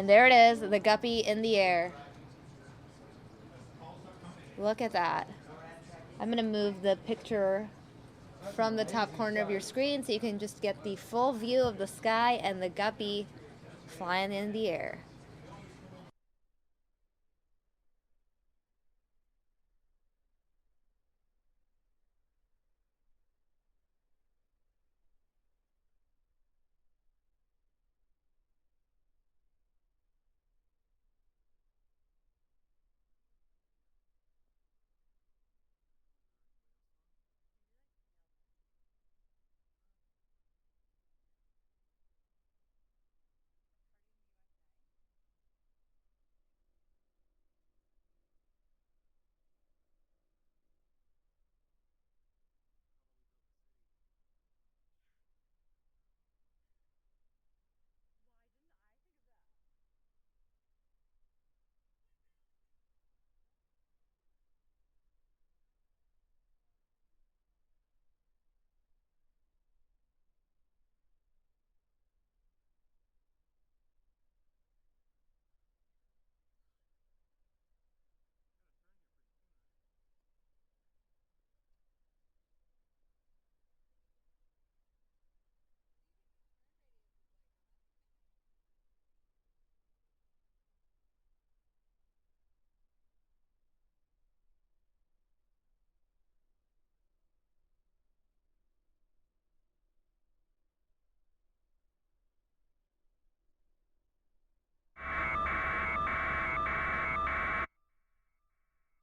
And there it is, the guppy in the air. Look at that. I'm gonna move the picture from the top corner of your screen so you can just get the full view of the sky and the guppy flying in the air.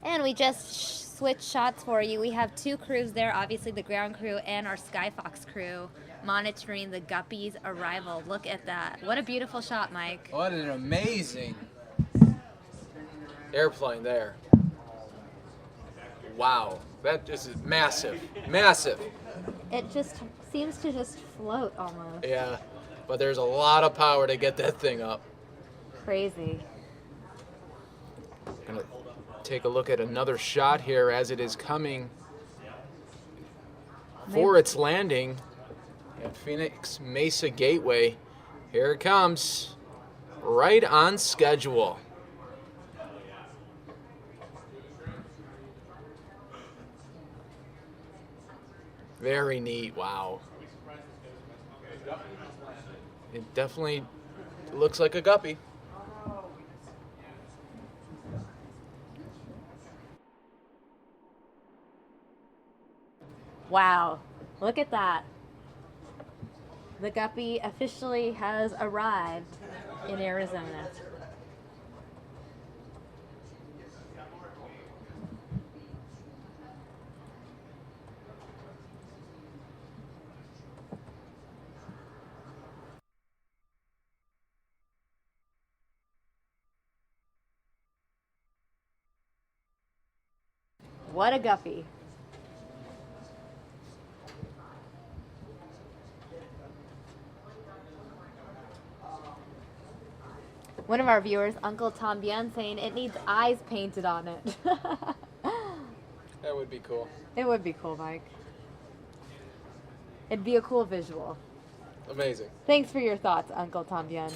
And we just switched shots for you. We have two crews there, obviously the ground crew and our Skyfox crew, monitoring the guppy's arrival. Look at that. What a beautiful shot, Mike. What an amazing airplane there. Wow, that just is massive, massive. It just seems to just float almost. Yeah, but there's a lot of power to get that thing up. Crazy. Gonna take a look at another shot here as it is coming for its landing at Phoenix-Mesa Gateway. Here it comes, right on schedule. Very neat, wow. It definitely looks like a guppy. Wow, look at that. The guppy officially has arrived in Arizona. What a guppy. One of our viewers, Uncle Tom Bien, saying it needs eyes painted on it. That would be cool. It would be cool, Mike. It'd be a cool visual. Amazing. Thanks for your thoughts, Uncle Tom Bien.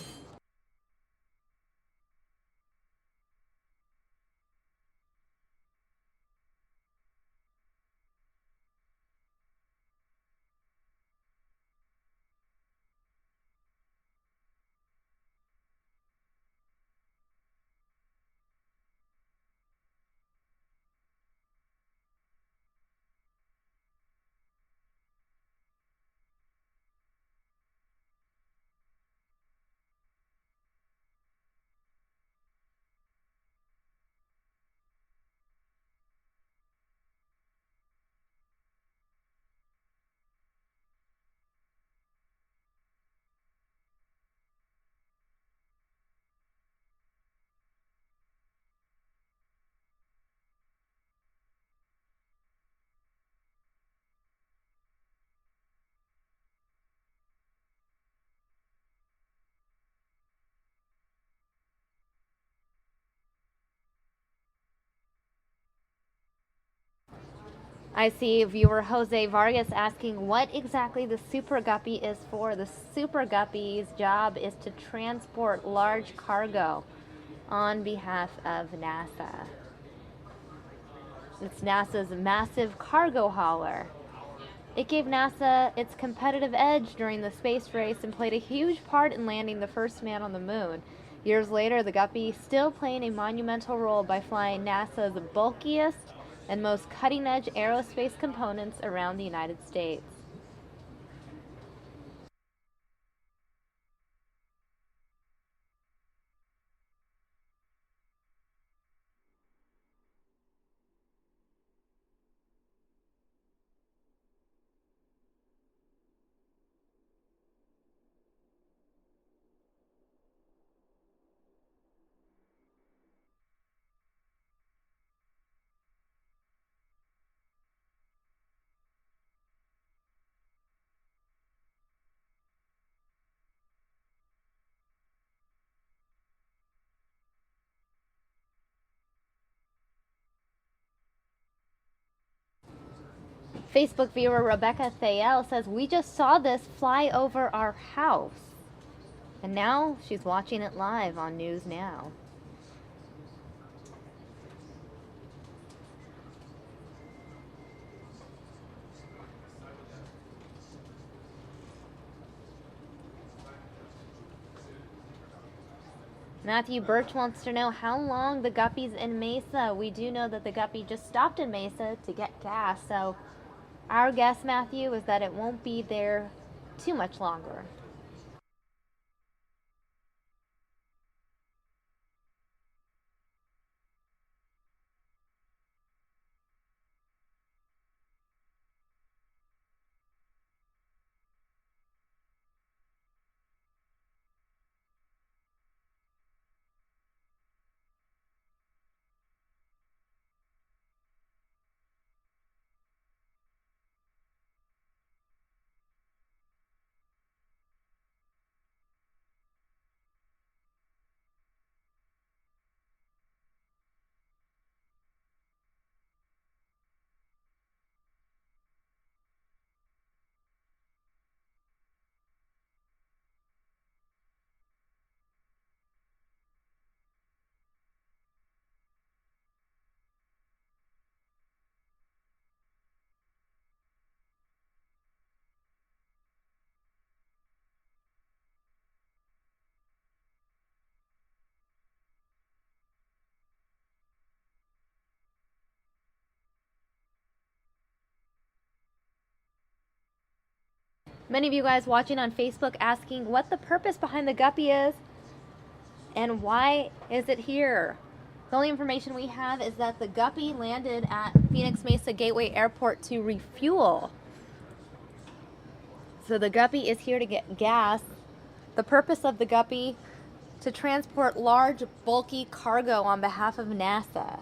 I see viewer Jose Vargas asking what exactly the Super Guppy is for. The Super Guppy's job is to transport large cargo on behalf of NASA. It's NASA's massive cargo hauler. It gave NASA its competitive edge during the space race and played a huge part in landing the first man on the moon. Years later, the Guppy still playing a monumental role by flying NASA's bulkiest and most cutting-edge aerospace components around the United States. Facebook viewer Rebecca Thayel says, "We just saw this fly over our house." And now she's watching it live on News Now. Matthew Birch wants to know how long the Guppy's in Mesa. We do know that the Guppy just stopped in Mesa to get gas, so our guess, Matthew, is that it won't be there too much longer. Many of you guys watching on Facebook asking what the purpose behind the Guppy is and why is it here. The only information we have is that the Guppy landed at Phoenix-Mesa Gateway Airport to refuel. So the Guppy is here to get gas. The purpose of the Guppy, to transport large, bulky cargo on behalf of NASA.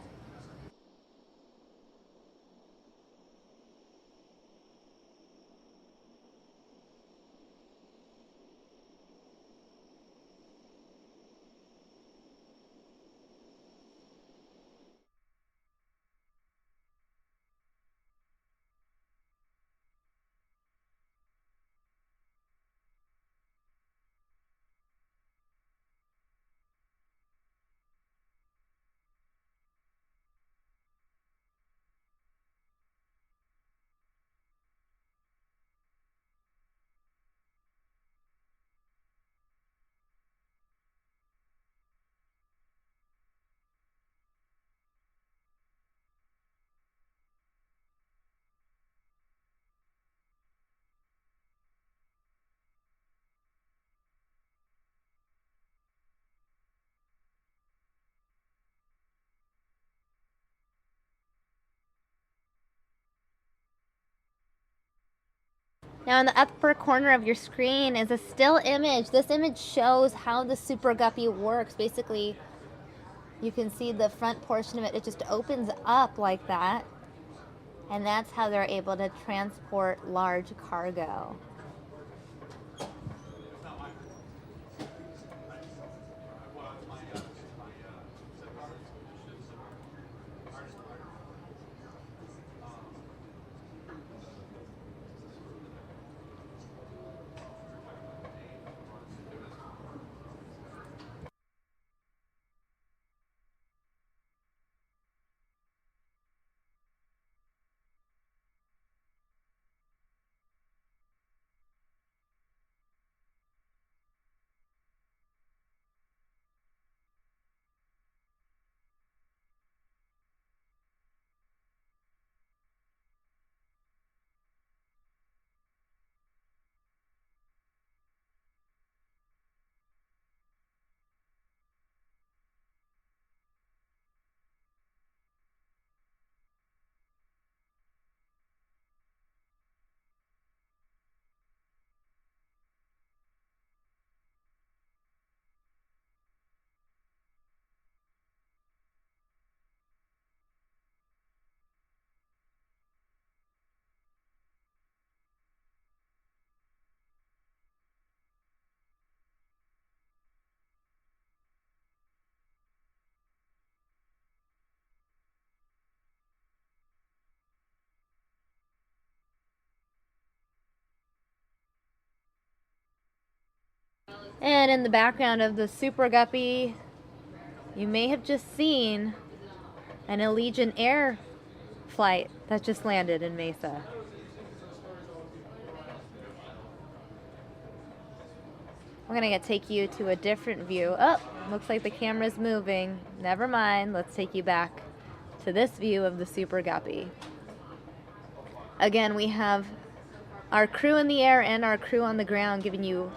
Now in the upper corner of your screen is a still image. This image shows how the Super Guppy works. Basically, you can see the front portion of it. It just opens up like that. And that's how they're able to transport large cargo. And in the background of the Super Guppy, you may have just seen an Allegiant Air flight that just landed in Mesa. We're gonna take you to a different view. Oh, looks like the camera's moving. Never mind, let's take you back to this view of the Super Guppy. Again, we have our crew in the air and our crew on the ground giving you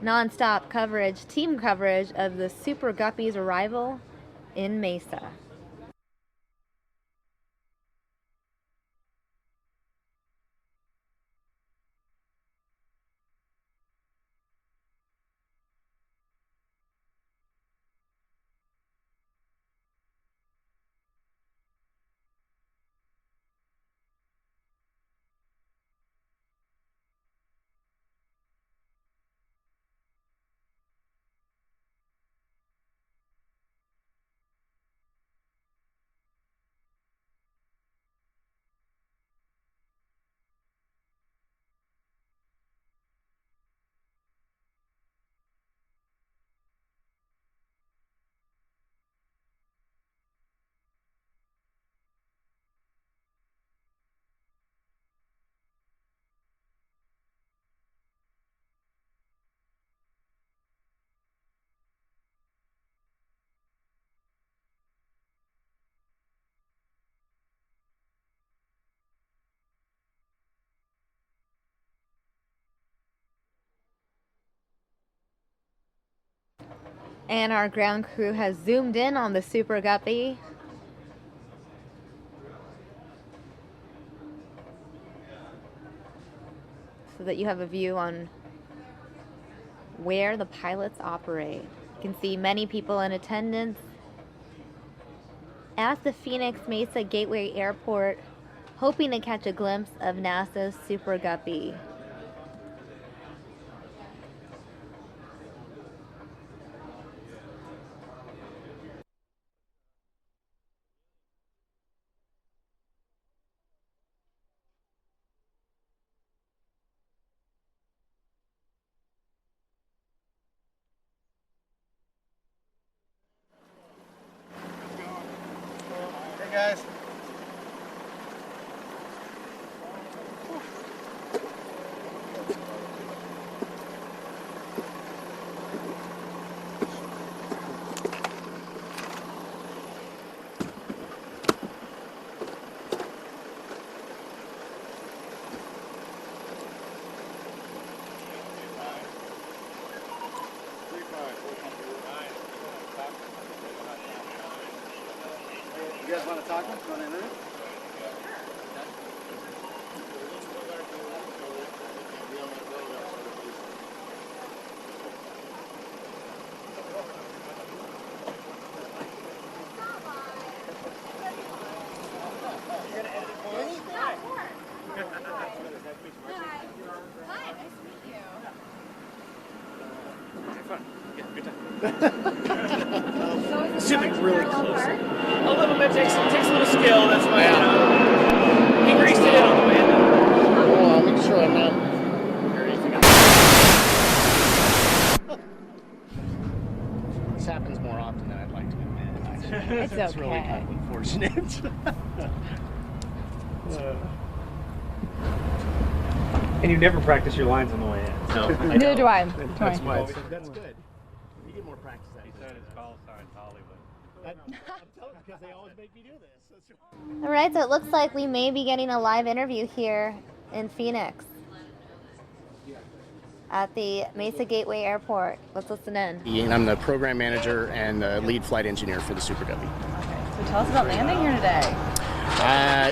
non-stop coverage, team coverage of the Super Guppy's arrival in Mesa. And our ground crew has zoomed in on the Super Guppy. So that you have a view on where the pilots operate. You can see many people in attendance at the Phoenix-Mesa Gateway Airport, hoping to catch a glimpse of NASA's Super Guppy. Hey guys. You guys want to talk? Want to interview? Sitting really close. A little bit takes a little skill. That's why he greased it in on the way. Well, I'll make sure I'm not. This happens more often than I'd like to admit. Actually. It's It's okay. really kind of unfortunate. And you never practice your lines on the way in. No, Neither do I. That's why. That's good. You get more practice out of it. Said it's call sign Hollywood. I'm telling you, because they always make me do this. All right, so it looks like we may be getting a live interview here in Phoenix at the Mesa Gateway Airport. Let's listen in. And I'm the program manager and the lead flight engineer for the Super Guppy. So tell us about landing here today.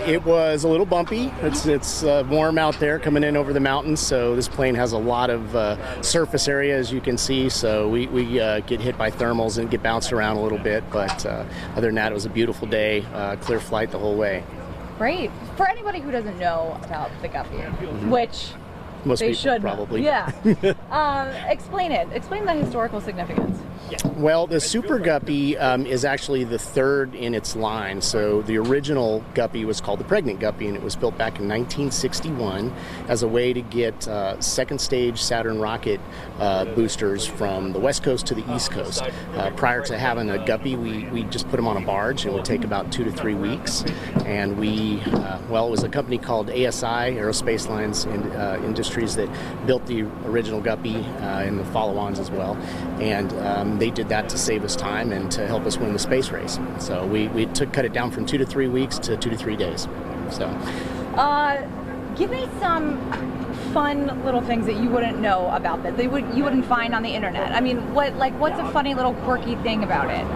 It was a little bumpy. It's warm out there coming in over the mountains, so this plane has a lot of surface area, as you can see, so we get hit by thermals and get bounced around a little bit, but other than that, it was a beautiful day, clear flight the whole way. Great. For anybody who doesn't know about the Guppy, which Most they people should know. probably. Yeah. Explain it. Explain the historical significance. Well, the Super Guppy is actually the third in its line. So the original Guppy was called the Pregnant Guppy, and it was built back in 1961 as a way to get second stage Saturn rocket boosters from the West Coast to the East Coast. Prior to having a Guppy, we just put them on a barge, and it would take about 2 to 3 weeks. And it was a company called ASI, Aerospace Lines Industries, that built the original Guppy and the follow-ons as well. And they did that to save us time and to help us win the space race. So we cut it down from 2 to 3 weeks to 2 to 3 days. So, give me some fun little things that you wouldn't know about that you wouldn't find on the internet. I mean, what's a funny little quirky thing about it?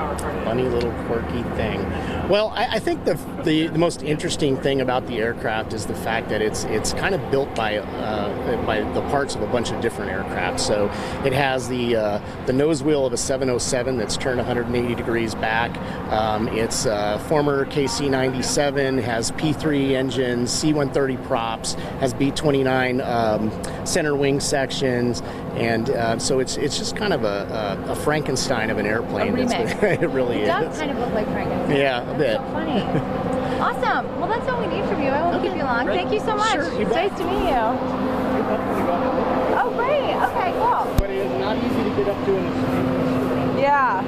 Funny little quirky thing. Well, I think the most interesting thing about the aircraft is the fact that it's kind of built by the parts of a bunch of different aircraft. So it has the nose wheel of a 707 that's turned 180 degrees back. It's former KC-97, has P3 engines, C-130 props, has B-29 center wing sections, and so it's just kind of a Frankenstein of an airplane. A remix. It really is. It does kind of look like Frankenstein. Yeah, a bit. So funny. Awesome. Well, that's all we need from you. I won't keep you long. Great. Thank you so much. Sure, you It's bet. nice to meet you. Oh, great. Okay, cool. But it is not easy to get up to in the street. Yeah.